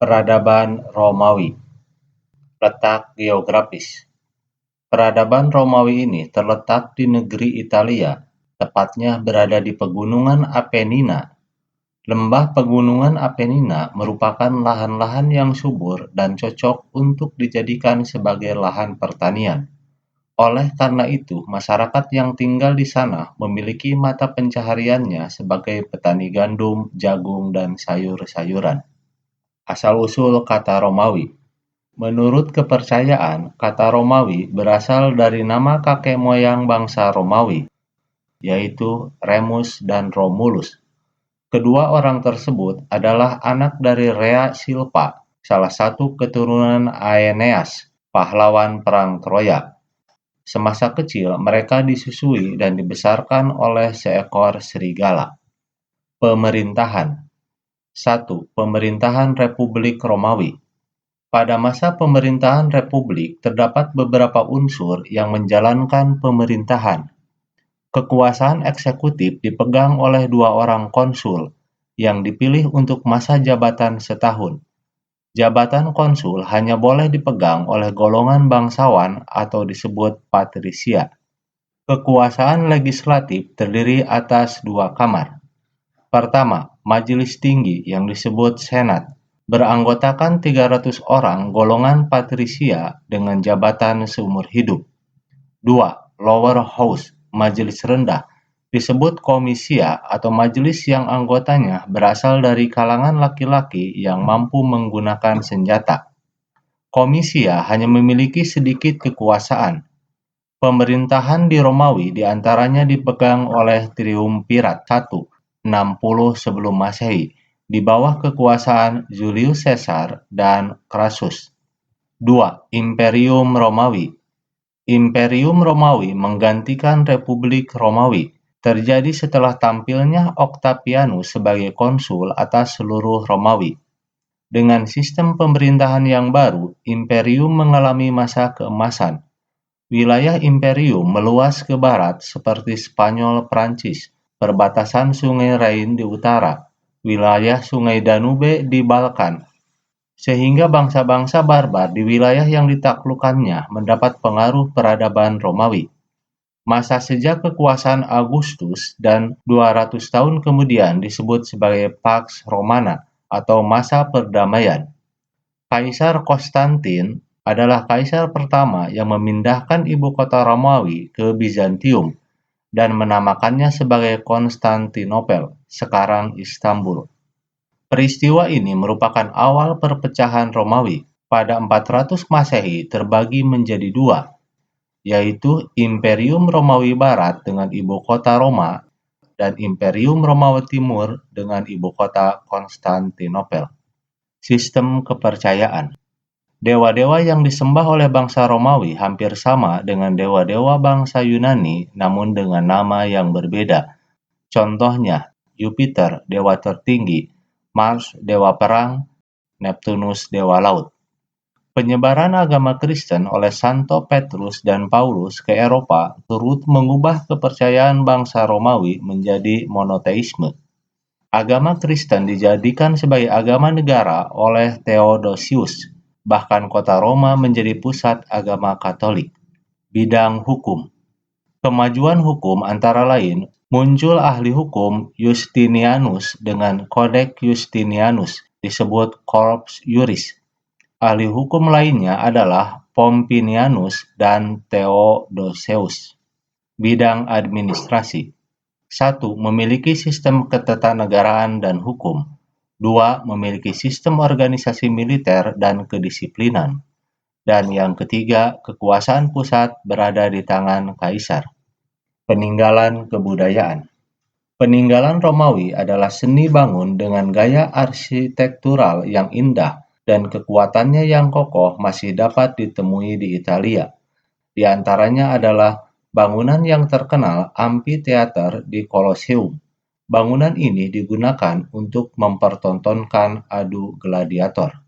Peradaban Romawi. Letak geografis. Peradaban Romawi ini terletak di negeri Italia, tepatnya berada di Pegunungan Apenina. Lembah Pegunungan Apenina merupakan lahan-lahan yang subur dan cocok untuk dijadikan sebagai lahan pertanian. Oleh karena itu, masyarakat yang tinggal di sana memiliki mata pencahariannya sebagai petani gandum, jagung, dan sayur-sayuran. Asal-usul kata Romawi. Menurut kepercayaan, kata Romawi berasal dari nama kakek moyang bangsa Romawi, yaitu Remus dan Romulus. Kedua orang tersebut adalah anak dari Rea Silpa, salah satu keturunan Aeneas, pahlawan Perang Troya. Semasa kecil, mereka disusui dan dibesarkan oleh seekor serigala. Pemerintahan. 1. Pemerintahan Republik Romawi. Pada masa pemerintahan Republik, terdapat beberapa unsur yang menjalankan pemerintahan. Kekuasaan eksekutif dipegang oleh 2 orang konsul yang dipilih untuk masa jabatan setahun. Jabatan konsul hanya boleh dipegang oleh golongan bangsawan atau disebut patrisia. Kekuasaan legislatif terdiri atas 2 kamar. Pertama, Majelis Tinggi yang disebut Senat, beranggotakan 300 orang golongan patrisia dengan jabatan seumur hidup. 2. Lower House, Majelis Rendah, disebut komisia atau majelis yang anggotanya berasal dari kalangan laki-laki yang mampu menggunakan senjata. Komisia hanya memiliki sedikit kekuasaan. Pemerintahan di Romawi diantaranya dipegang oleh Triumvirat I, 60 sebelum Masehi, di bawah kekuasaan Julius Caesar dan Crassus. 2. Imperium Romawi. Imperium Romawi menggantikan Republik Romawi, terjadi setelah tampilnya Octavianus sebagai konsul atas seluruh Romawi. Dengan sistem pemerintahan yang baru, imperium mengalami masa keemasan. Wilayah imperium meluas ke barat seperti Spanyol Prancis, perbatasan Sungai Rhine di utara, wilayah Sungai Danube di Balkan, sehingga bangsa-bangsa barbar di wilayah yang ditaklukkannya mendapat pengaruh peradaban Romawi. Masa sejak kekuasaan Augustus dan 200 tahun kemudian disebut sebagai Pax Romana atau masa perdamaian. Kaisar Konstantin adalah kaisar pertama yang memindahkan ibu kota Romawi ke Bizantium dan menamakannya sebagai Konstantinopel, sekarang Istanbul. Peristiwa ini merupakan awal perpecahan Romawi. Pada 400 Masehi terbagi menjadi 2, yaitu Imperium Romawi Barat dengan ibu kota Roma dan Imperium Romawi Timur dengan ibu kota Konstantinopel. Sistem kepercayaan. Dewa-dewa yang disembah oleh bangsa Romawi hampir sama dengan dewa-dewa bangsa Yunani, namun dengan nama yang berbeda. Contohnya, Jupiter, dewa tertinggi, Mars, dewa perang, Neptunus, dewa laut. Penyebaran agama Kristen oleh Santo Petrus dan Paulus ke Eropa turut mengubah kepercayaan bangsa Romawi menjadi monoteisme. Agama Kristen dijadikan sebagai agama negara oleh Theodosius. Bahkan kota Roma menjadi pusat agama Katolik. Bidang hukum. Kemajuan hukum antara lain muncul ahli hukum Justinianus dengan Codex Justinianus, disebut Corpus Juris. Ahli hukum lainnya adalah Pompinianus dan Theodosius. Bidang administrasi. 1. Memiliki sistem ketatanegaraan dan hukum. 2. Memiliki sistem organisasi militer dan kedisiplinan. Dan yang ketiga, kekuasaan pusat berada di tangan kaisar. Peninggalan kebudayaan. Peninggalan Romawi adalah seni bangun dengan gaya arsitektural yang indah dan kekuatannya yang kokoh masih dapat ditemui di Italia. Di antaranya adalah bangunan yang terkenal Amphitheater di Colosseum. Bangunan ini digunakan untuk mempertontonkan adu gladiator.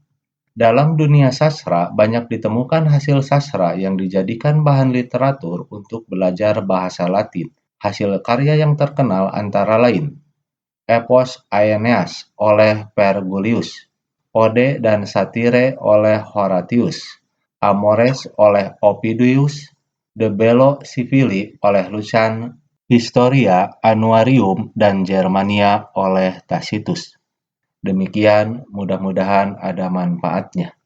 Dalam dunia sastra, banyak ditemukan hasil sastra yang dijadikan bahan literatur untuk belajar bahasa Latin. Hasil karya yang terkenal antara lain Epos Aeneas oleh Vergilius, Ode dan Satire oleh Horatius, Amores oleh Ovidius, De Bello Civili oleh Lucian, Historia Annuarium dan Germania oleh Tacitus. Demikian, mudah-mudahan ada manfaatnya.